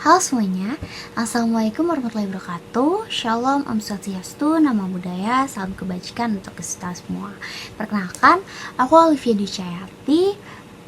Halo semuanya, Assalamualaikum warahmatullahi wabarakatuh. Shalom, Om Swastiastu, Nama Budaya, Salam Kebajikan untuk kita semua. Perkenalkan, aku Olivia Ducayati,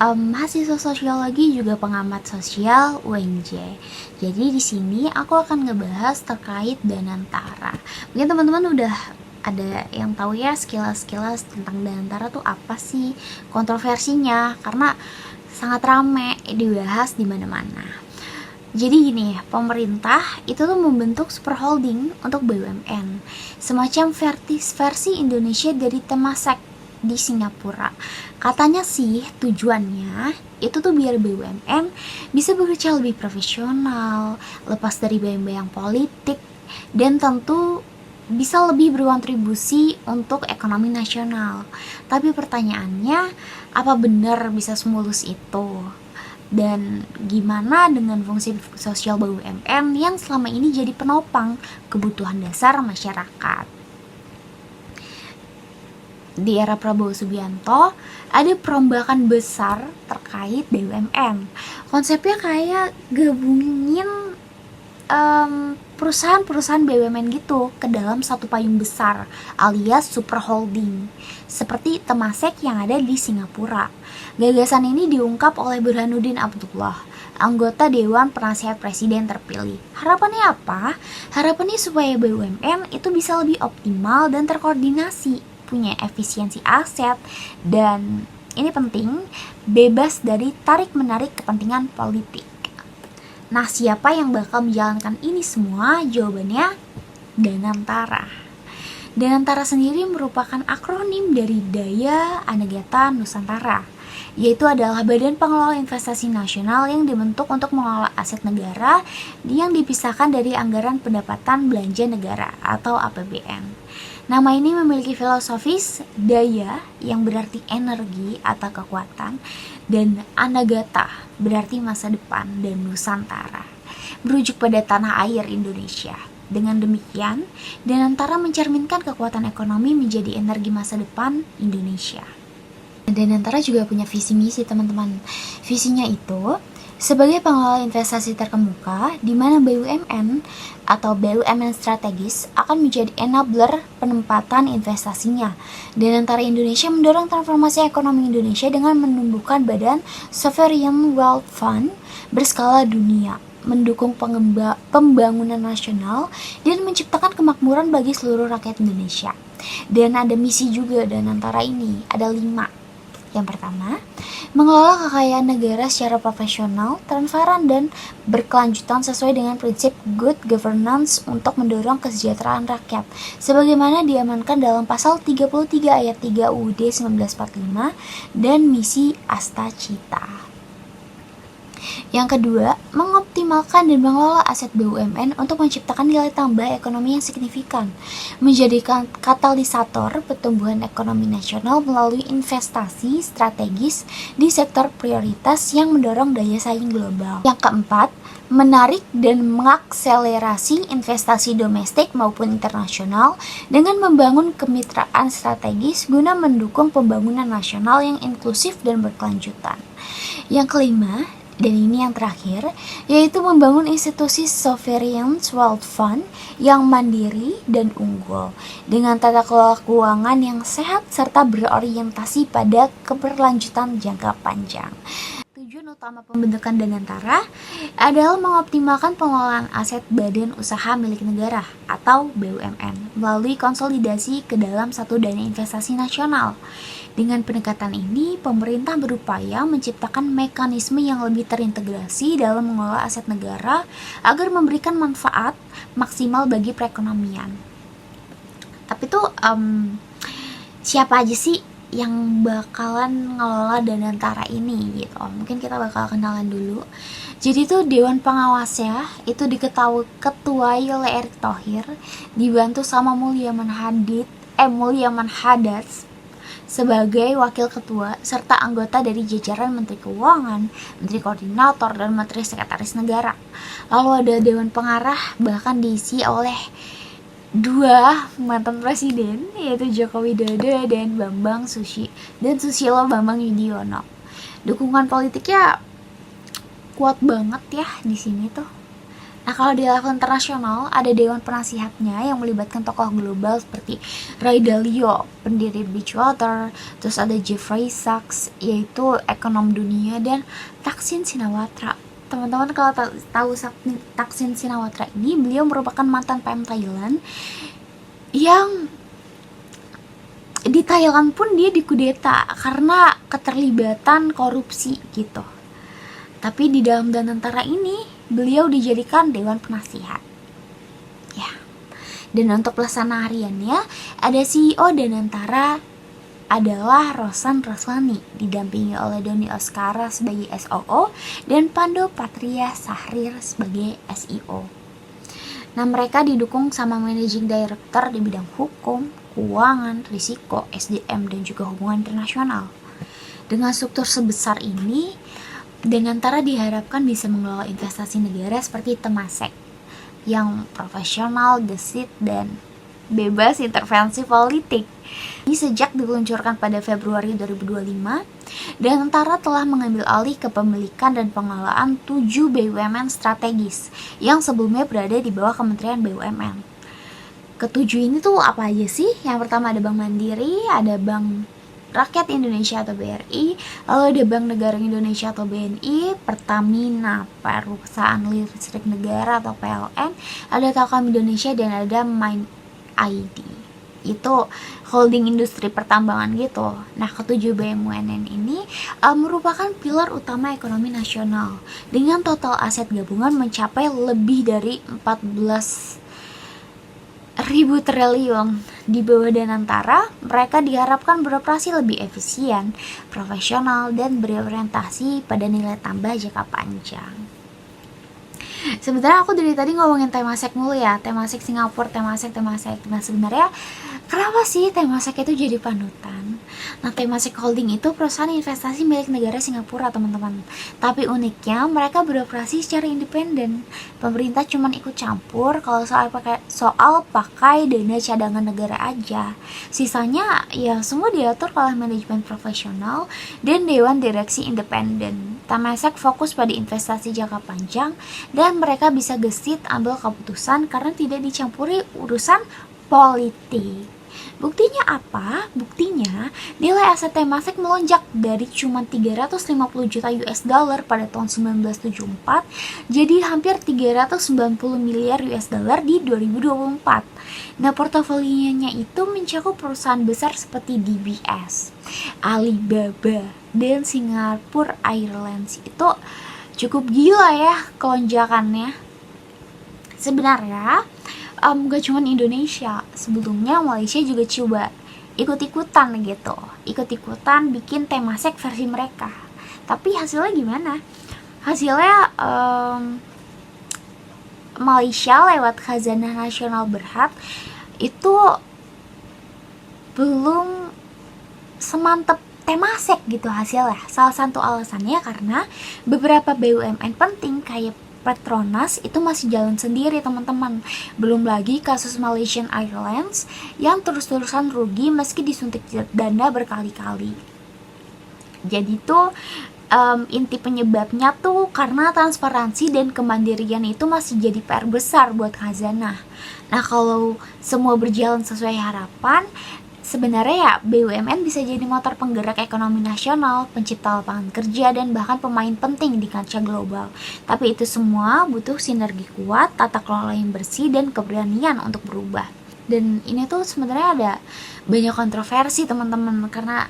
mahasiswa sosiologi juga pengamat sosial UNJ. Jadi di sini aku akan ngebahas terkait Danantara. Mungkin teman-teman udah ada yang tahu ya sekilas-sekilas tentang Danantara tuh apa sih, kontroversinya, karena sangat rame dibahas di mana-mana. Jadi gini, pemerintah itu tuh membentuk super holding untuk BUMN, semacam versi Indonesia dari Temasek di Singapura. Katanya sih tujuannya itu tuh biar BUMN bisa bekerja lebih profesional, lepas dari bayang-bayang politik, dan tentu bisa lebih berkontribusi untuk ekonomi nasional. Tapi pertanyaannya, apa benar bisa semulus itu? Dan gimana dengan fungsi sosial BUMN yang selama ini jadi penopang kebutuhan dasar masyarakat? Di era Prabowo Subianto ada perombakan besar terkait BUMN. Konsepnya kayak gabungin perusahaan-perusahaan BUMN gitu ke dalam satu payung besar alias super holding seperti Temasek yang ada di Singapura. Gagasan ini diungkap oleh Burhanuddin Abdullah, anggota Dewan Penasihat Presiden terpilih. Harapannya apa? Harapannya supaya BUMN itu bisa lebih optimal dan terkoordinasi, punya efisiensi aset, dan ini penting, bebas dari tarik-menarik kepentingan politik. Nah, siapa yang bakal menjalankan ini semua? Jawabannya Danantara. Danantara sendiri merupakan akronim dari Daya Anegata Nusantara, yaitu adalah Badan Pengelola Investasi Nasional yang dibentuk untuk mengelola aset negara yang dipisahkan dari anggaran pendapatan belanja negara atau APBN. Nama ini memiliki filosofis daya yang berarti energi atau kekuatan, dan anagata berarti masa depan, dan Nusantara merujuk pada tanah air Indonesia. Dengan demikian, Danantara mencerminkan kekuatan ekonomi menjadi energi masa depan Indonesia. Danantara juga punya visi misi, teman-teman. Visinya itu sebagai pengelola investasi terkemuka, di mana BUMN atau BUMN strategis akan menjadi enabler penempatan investasinya. Danantara Indonesia mendorong transformasi ekonomi Indonesia dengan menumbuhkan badan Sovereign Wealth Fund berskala dunia, mendukung pembangunan nasional, dan menciptakan kemakmuran bagi seluruh rakyat Indonesia. Dan ada misi juga Danantara ini, ada 5. Yang pertama, mengelola kekayaan negara secara profesional, transparan, dan berkelanjutan sesuai dengan prinsip good governance untuk mendorong kesejahteraan rakyat, sebagaimana diamankan dalam pasal 33 ayat 3 UUD 1945 dan misi Astacita. Yang kedua, mengoptimalkan dan mengelola aset BUMN untuk menciptakan nilai tambah ekonomi yang signifikan, menjadikan katalisator pertumbuhan ekonomi nasional melalui investasi strategis di sektor prioritas yang mendorong daya saing global. Yang keempat, menarik dan mengakselerasi investasi domestik maupun internasional dengan membangun kemitraan strategis guna mendukung pembangunan nasional yang inklusif dan berkelanjutan. Yang kelima, dan ini yang terakhir, yaitu membangun institusi Sovereign Wealth Fund yang mandiri dan unggul dengan tata kelola keuangan yang sehat serta berorientasi pada keberlanjutan jangka panjang. Tujuan utama pembentukan Danantara adalah mengoptimalkan pengelolaan aset badan usaha milik negara atau BUMN melalui konsolidasi ke dalam satu dana investasi nasional. Dengan pendekatan ini, pemerintah berupaya menciptakan mekanisme yang lebih terintegrasi dalam mengelola aset negara agar memberikan manfaat maksimal bagi perekonomian. Tapi tuh siapa aja sih yang bakalan ngelola Danantara ini gitu? Mungkin kita bakal kenalan dulu. Jadi tuh Dewan Pengawasnya itu diketuai oleh Erick Thohir, dibantu sama Mulyaman Haddad sebagai wakil ketua serta anggota dari jajaran Menteri Keuangan, Menteri Koordinator, dan Menteri Sekretaris Negara. Lalu ada Dewan Pengarah bahkan diisi oleh 2 mantan presiden, yaitu Joko Widodo dan Susilo Bambang Yudhoyono. Dukungan politiknya kuat banget ya di sini tuh. Nah, kalau di level internasional ada Dewan Penasihatnya yang melibatkan tokoh global seperti Ray Dalio, pendiri Beachwater, terus ada Jeffrey Sachs, yaitu ekonom dunia, dan Thaksin Shinawatra. Teman-teman kalau tahu Thaksin Shinawatra ini, beliau merupakan mantan PM Thailand yang di Thailand pun dia dikudeta karena keterlibatan korupsi gitu. Tapi di dalam Danantara ini beliau dijadikan Dewan Penasihat. Ya. Dan untuk pelaksana hariannya ada CEO Danantara adalah Rosan Roslani, didampingi oleh Doni Oskara sebagai SOO dan Pando Patria Sahrir sebagai SEO. Nah, mereka didukung sama managing director di bidang hukum, keuangan, risiko, SDM, dan juga hubungan internasional. Dengan struktur sebesar ini, Danantara diharapkan bisa mengelola investasi negara seperti Temasek yang profesional, gesit, dan bebas intervensi politik. Sejak diluncurkan pada Februari 2025, Danantara telah mengambil alih kepemilikan dan pengelolaan 7 BUMN strategis yang sebelumnya berada di bawah Kementerian BUMN. Ketujuh ini tuh apa aja sih? Yang pertama ada Bank Mandiri, ada Bank Rakyat Indonesia atau BRI, lalu ada Bank Negara Indonesia atau BNI, Pertamina, Perusahaan Listrik Negara atau PLN, ada Telkom Indonesia, dan ada Mind ID. Itu holding industri pertambangan gitu. Nah, ketujuh BUMN ini merupakan pilar utama ekonomi nasional dengan total aset gabungan mencapai lebih dari 14.000 triliun. Di bawah Danantara, mereka diharapkan beroperasi lebih efisien, profesional, dan berorientasi pada nilai tambah jangka panjang. Sebenarnya aku dari tadi ngomongin Temasek mulu ya, Temasek Singapura, Temasek. Nah, sebenarnya kenapa sih Temasek itu jadi panutan? Nah, Temasek Holding itu perusahaan investasi milik negara Singapura, teman-teman. Tapi uniknya mereka beroperasi secara independen. Pemerintah cuma ikut campur kalau soal pakai dana cadangan negara aja. Sisanya ya semua diatur oleh manajemen profesional dan dewan direksi independen. Temasek fokus pada investasi jangka panjang dan mereka bisa gesit ambil keputusan karena tidak dicampuri urusan politik. Buktinya apa? Buktinya nilai aset Temasek melonjak dari cuma 350 juta US dollar pada tahun 1974 jadi hampir 390 miliar US dollar di 2024. Nah, portofolionya itu mencakup perusahaan besar seperti DBS, Alibaba, dan Singapore Airlines. Itu cukup gila ya kelonjakannya. Sebenarnya gak cuma Indonesia, sebelumnya Malaysia juga coba ikut-ikutan bikin Temasek versi mereka. Tapi hasilnya gimana? Hasilnya Malaysia lewat Khazanah Nasional Berhad itu belum semantep Temasek gitu hasilnya. Salah satu alasannya karena beberapa BUMN penting kayak Petronas itu masih jalan sendiri, teman-teman. Belum lagi kasus Malaysian Airlines yang terus-terusan rugi meski disuntik dana berkali-kali. Jadi tuh inti penyebabnya tuh karena transparansi dan kemandirian itu masih jadi PR besar buat Khazanah. Nah, kalau semua berjalan sesuai harapan, sebenarnya ya BUMN bisa jadi motor penggerak ekonomi nasional, pencipta lapangan kerja, dan bahkan pemain penting di kancah global. Tapi itu semua butuh sinergi kuat, tata kelola yang bersih, dan keberanian untuk berubah. Dan ini tuh sebenarnya ada banyak kontroversi, teman-teman, karena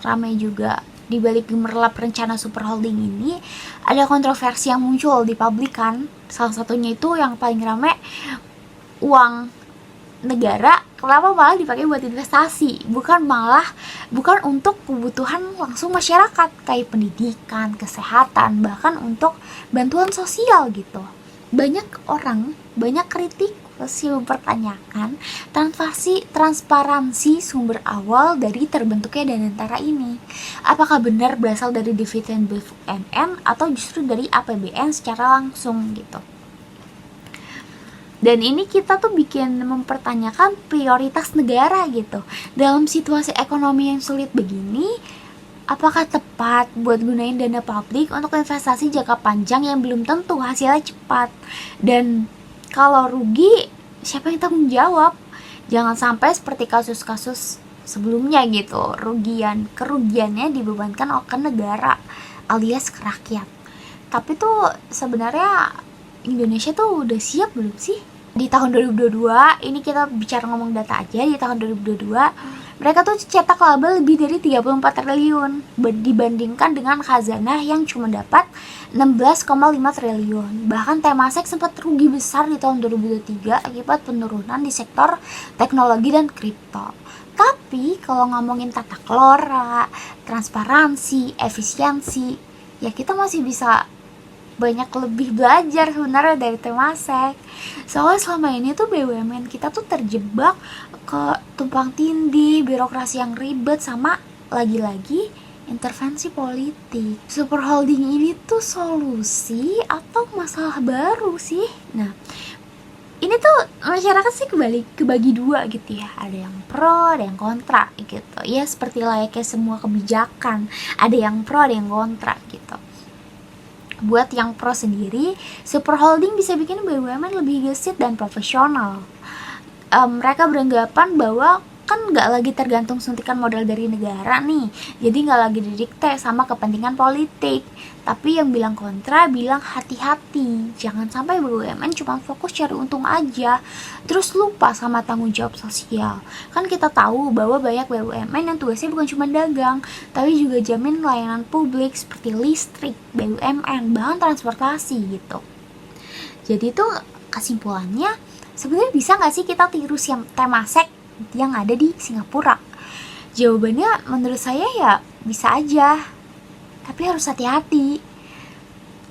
ramai juga di balik gemerlap rencana super holding ini ada kontroversi yang muncul di publikan. Salah satunya itu yang paling ramai, uang negara kenapa malah dipakai buat investasi, bukan untuk kebutuhan langsung masyarakat kayak pendidikan, kesehatan, bahkan untuk bantuan sosial gitu. Banyak kritik masih mempertanyakan transparansi sumber awal dari terbentuknya Danantara ini. Apakah benar berasal dari dividen BUMN atau justru dari APBN secara langsung gitu. Dan ini kita tuh bikin mempertanyakan prioritas negara gitu. Dalam situasi ekonomi yang sulit begini, Apakah tepat buat gunain dana publik untuk investasi jangka panjang yang belum tentu hasilnya cepat? Dan kalau rugi, siapa yang tanggung jawab? Jangan sampai seperti kasus-kasus sebelumnya gitu, kerugiannya dibebankan ke negara alias ke rakyat. Tapi tuh sebenarnya Indonesia tuh udah siap belum sih? Di tahun 2022, ini kita bicara ngomong data aja, di tahun 2022 mereka tuh cetak laba lebih dari 34 triliun dibandingkan dengan khazanah yang cuma dapat 16,5 triliun. Bahkan Temasek sempat rugi besar di tahun 2023 akibat penurunan di sektor teknologi dan kripto. Tapi kalau ngomongin tata kelola, transparansi, efisiensi, ya kita masih bisa banyak lebih belajar sebenarnya dari Temasek. Soalnya selama ini tuh BUMN kita tuh terjebak ke tumpang tindih, birokrasi yang ribet, sama lagi-lagi intervensi politik. Super holding ini tuh solusi atau masalah baru sih? Nah, ini tuh masyarakat sih kebagi dua gitu ya, ada yang pro, ada yang kontra gitu ya, seperti layaknya semua kebijakan, ada yang pro, ada yang kontra gitu. Buat yang pro sendiri, super holding bisa bikin BUMN lebih gesit dan profesional. Mereka beranggapan bahwa kan nggak lagi tergantung suntikan modal dari negara nih, jadi nggak lagi didikte sama kepentingan politik. Tapi yang bilang kontra bilang hati-hati, jangan sampai BUMN cuma fokus cari untung aja, terus lupa sama tanggung jawab sosial. Kan kita tahu bahwa banyak BUMN yang tugasnya bukan cuma dagang, tapi juga jamin layanan publik seperti listrik, BUMN, bahkan transportasi gitu. Jadi tuh kesimpulannya, sebenarnya bisa nggak sih kita tiru Temasek yang ada di Singapura? Jawabannya menurut saya ya bisa aja, tapi harus hati-hati.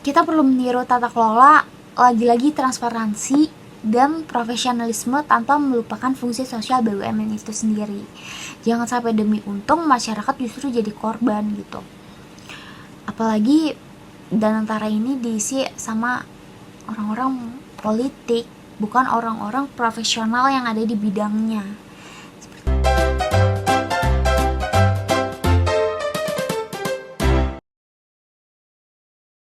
Kita perlu meniru tata kelola, lagi-lagi transparansi dan profesionalisme tanpa melupakan fungsi sosial BUMN itu sendiri. Jangan sampai demi untung masyarakat justru jadi korban gitu. Apalagi Danantara ini diisi sama orang-orang politik, bukan orang-orang profesional yang ada di bidangnya.